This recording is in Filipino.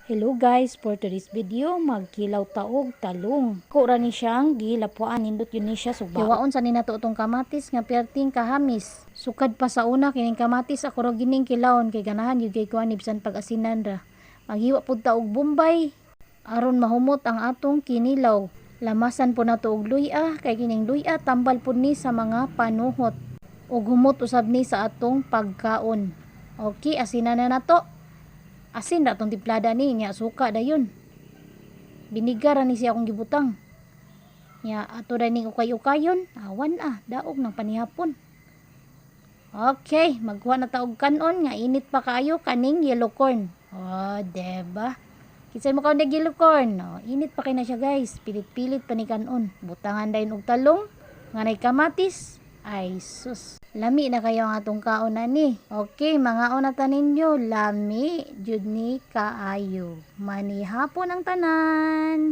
Hello guys, for today's video, magkilaw taog talong. Kura ni siyang gilapuan, nindot yun ni siya suba. Kiwaon sa ninato itong kamatis nga perting kahamis. Sukad pa sa una kining kamatis ako ra gining kilawon kay ganahan yung kay kuan ibsan pag-asinan ra. Maghiwa pud ta og bombay aron mahumot ang atong kinilaw. Lamasan po na to og luya kay kining luya tambal pud ni sa mga panuhot. Ug humot usab ni sa atong pagkaon. Okay, asinan na nato. Asin na tong timplada ni niya suka dayon. Binigar ni siya akong gibutang. Nya ato ra ning ukay-ukayon, awan daog ng panihapon. Okay, magkuha na ta og kanon nga init pa kaayo kaning yellow corn. Oh, deba. Kisay mo kaon yellow corn. Oh, init pa kay na siya guys. Pilit-pilit pa ni kanon. Butangan dayon og talong, nga nay kamatis. Ay sus. Lami na kayo ang atong kaon na ni. Okay, mga onata ninyo, lami jud ni kaayo. Manihapon ang tanan.